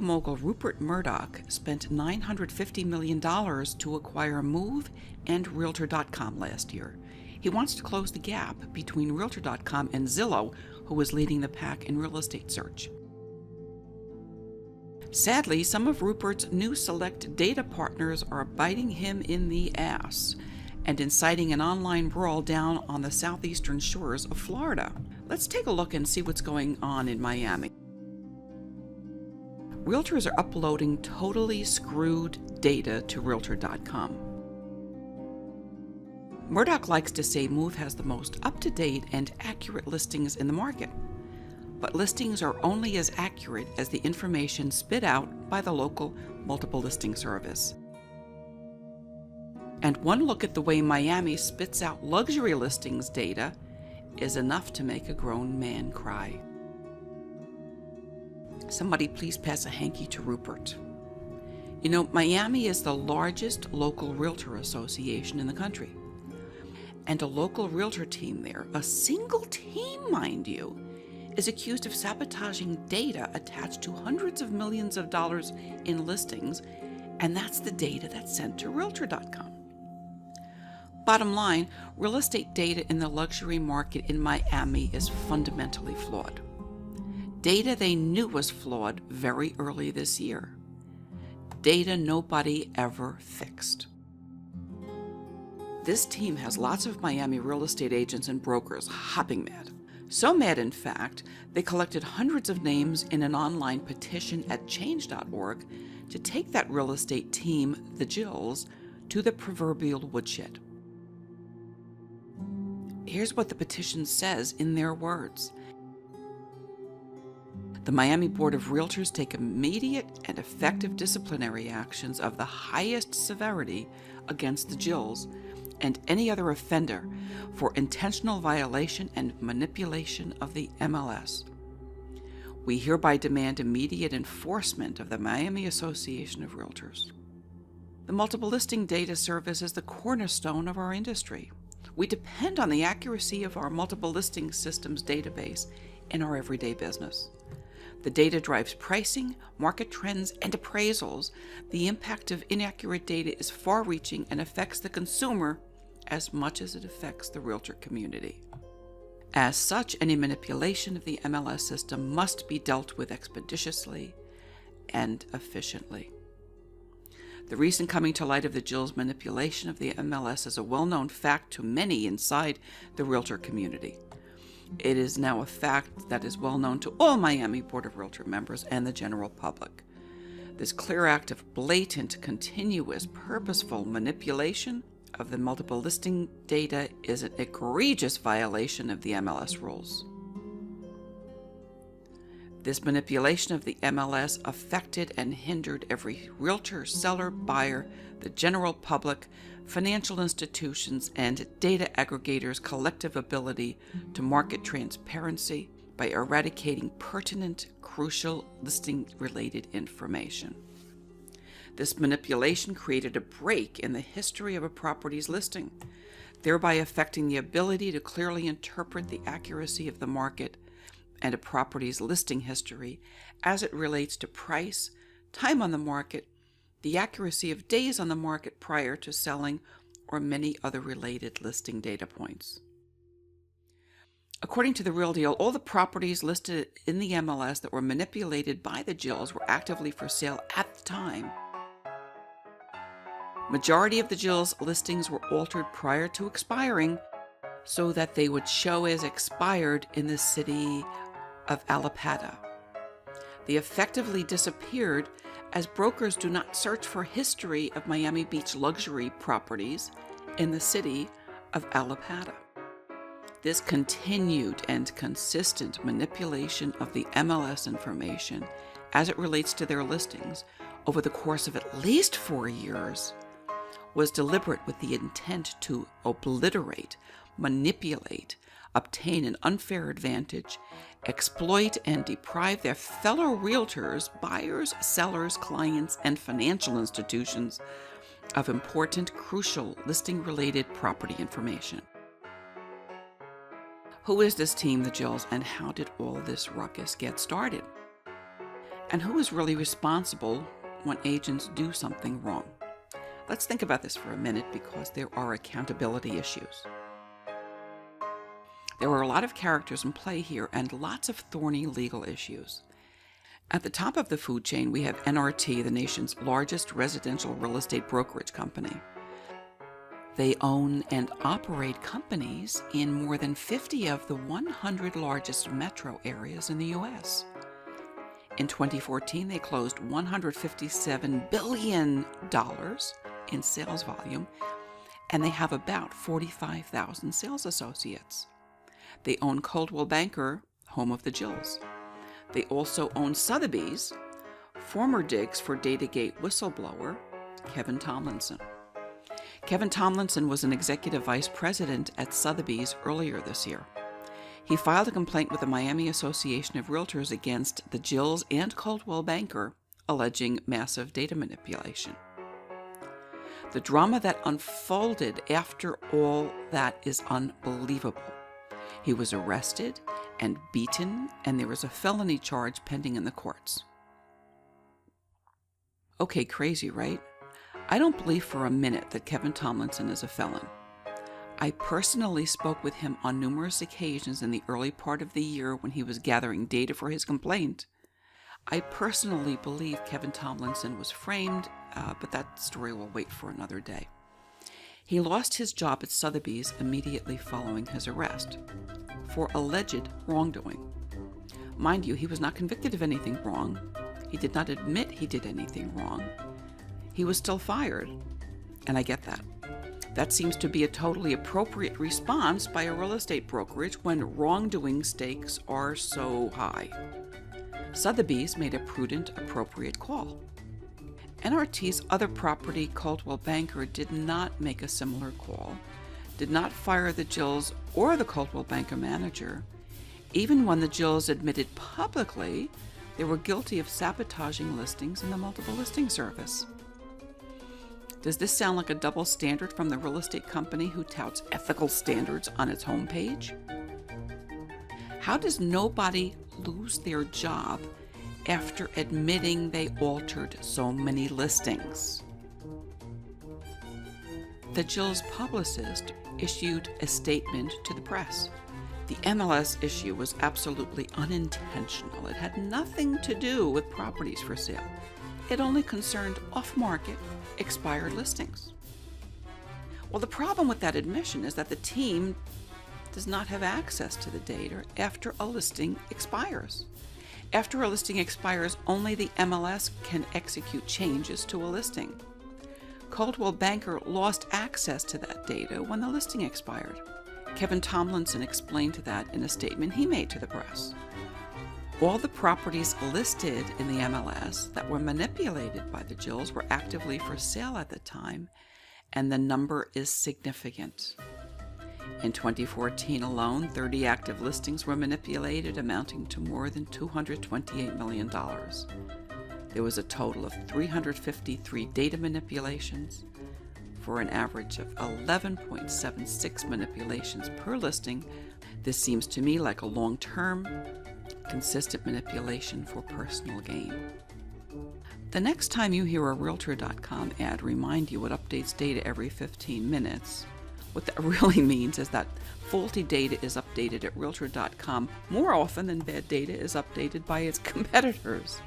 media mogul Rupert Murdoch spent $950 million to acquire Move and Realtor.com last year. He wants to close the gap between Realtor.com and Zillow, who was leading the pack in real estate search. Sadly, some of Rupert's new select data partners are biting him in the ass and inciting an online brawl down on the southeastern shores of Florida. Let's take a look and see what's going on in Miami. Realtors are uploading totally screwed data to Realtor.com. Murdoch likes to say Move has the most up-to-date and accurate listings in the market, but listings are only as accurate as the information spit out by the local multiple listing service. And one look at the way Miami spits out luxury listings data is enough to make a grown man cry. Somebody please pass a hanky to Rupert. You know, Miami is the largest local realtor association in the country. And a local realtor team there, a single team, mind you, is accused of sabotaging data attached to hundreds of millions of dollars in listings, and that's the data that's sent to Realtor.com. Bottom line, real estate data in the luxury market in Miami is fundamentally flawed. Data they knew was flawed very early this year. Data nobody ever fixed. This team has lots of Miami real estate agents and brokers hopping mad. So mad, in fact, they collected hundreds of names in an online petition at change.org to take that real estate team, the Jills, to the proverbial woodshed. Here's what the petition says in their words. The Miami Board of Realtors take immediate and effective disciplinary actions of the highest severity against the Jills and any other offender for intentional violation and manipulation of the MLS. We hereby demand immediate enforcement of the Miami Association of Realtors. The multiple listing data service is the cornerstone of our industry. We depend on the accuracy of our multiple listing systems database in our everyday business. The data drives pricing, market trends, and appraisals. The impact of inaccurate data is far-reaching and affects the consumer as much as it affects the realtor community. As such, any manipulation of the MLS system must be dealt with expeditiously and efficiently. The recent coming to light of the Jill's manipulation of the MLS is a well-known fact to many inside the realtor community. It is now a fact that is well known to all Miami Board of Realtor members and the general public. This clear act of blatant, continuous, purposeful manipulation of the multiple listing data is an egregious violation of the MLS rules. This manipulation of the MLS affected and hindered every realtor, seller, buyer, the general public, financial institutions, and data aggregators' collective ability to market transparency by eradicating pertinent, crucial listing-related information. This manipulation created a break in the history of a property's listing, thereby affecting the ability to clearly interpret the accuracy of the market and a property's listing history as it relates to price, time on the market, the accuracy of days on the market prior to selling, or many other related listing data points. According to The Real Deal, all the properties listed in the MLS that were manipulated by the Jills were actively for sale at the time. Majority of the Jills listings were altered prior to expiring so that they would show as expired in the city of Allapattah. They effectively disappeared as brokers do not search for history of Miami Beach luxury properties in the city of Allapattah. This continued and consistent manipulation of the MLS information as it relates to their listings over the course of at least 4 years was deliberate with the intent to obliterate, manipulate, obtain an unfair advantage, exploit and deprive their fellow realtors, buyers, sellers, clients, and financial institutions of important, crucial listing-related property information. Who is this team, the Jills, and how did all this ruckus get started? And who is really responsible when agents do something wrong? Let's think about this for a minute because there are accountability issues. There are a lot of characters in play here and lots of thorny legal issues. At the top of the food chain, we have NRT, the nation's largest residential real estate brokerage company. They own and operate companies in more than 50 of the 100 largest metro areas in the U.S. In 2014, they closed $157 billion in sales volume, and they have about 45,000 sales associates. They own Coldwell Banker, home of the Jills. They also own Sotheby's, former digs for Datagate whistleblower Kevin Tomlinson. Kevin Tomlinson was an executive vice president at Sotheby's earlier this year. He filed a complaint with the Miami Association of Realtors against the Jills and Coldwell Banker, alleging massive data manipulation. The drama that unfolded after all that is unbelievable. He was arrested and beaten, and there was a felony charge pending in the courts. Okay, crazy, right? I don't believe for a minute that Kevin Tomlinson is a felon. I personally spoke with him on numerous occasions in the early part of the year when he was gathering data for his complaint. I personally believe Kevin Tomlinson was framed, but that story will wait for another day. He lost his job at Sotheby's immediately following his arrest for alleged wrongdoing. Mind you, he was not convicted of anything wrong. He did not admit he did anything wrong. He was still fired, and I get that. That seems to be a totally appropriate response by a real estate brokerage when wrongdoing stakes are so high. Sotheby's made a prudent, appropriate call. NRT's other property, Coldwell Banker, did not make a similar call, did not fire the Jills or the Coldwell Banker manager, even when the Jills admitted publicly they were guilty of sabotaging listings in the multiple listing service. Does this sound like a double standard from the real estate company who touts ethical standards on its homepage? How does nobody lose their job after admitting they altered so many listings? The Jill's publicist issued a statement to the press. The MLS issue was absolutely unintentional. It had nothing to do with properties for sale. It only concerned off-market, expired listings. Well, the problem with that admission is that the team does not have access to the data after a listing expires. After a listing expires, only the MLS can execute changes to a listing. Coldwell Banker lost access to that data when the listing expired. Kevin Tomlinson explained that in a statement he made to the press. All the properties listed in the MLS that were manipulated by the Jills were actively for sale at the time, and the number is significant. In 2014 alone, 30 active listings were manipulated, amounting to more than $228 million. There was a total of 353 data manipulations, for an average of 11.76 manipulations per listing. This seems to me like a long-term, consistent manipulation for personal gain. The next time you hear a Realtor.com ad remind you it updates data every 15 minutes, what that really means is that faulty data is updated at Realtor.com more often than bad data is updated by its competitors.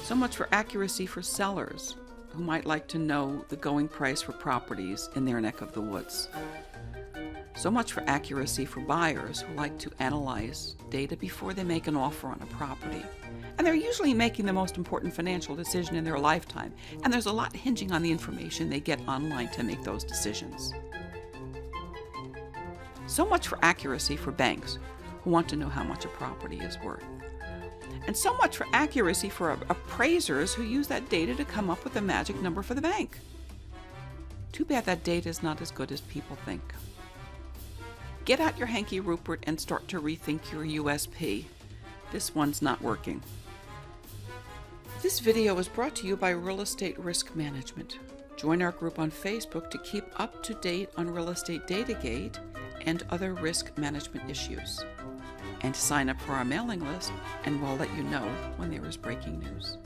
So much for accuracy for sellers who might like to know the going price for properties in their neck of the woods. So much for accuracy for buyers who like to analyze data before they make an offer on a property. And they're usually making the most important financial decision in their lifetime, and there's a lot hinging on the information they get online to make those decisions. So much for accuracy for banks who want to know how much a property is worth. And so much for accuracy for appraisers who use that data to come up with a magic number for the bank. Too bad that data is not as good as people think. Get out your hanky, Rupert, and start to rethink your USP. This one's not working. This video is brought to you by Real Estate Risk Management. Join our group on Facebook to keep up to date on Real Estate Datagate and other risk management issues. and sign up for our mailing list, and we'll let you know when there is breaking news.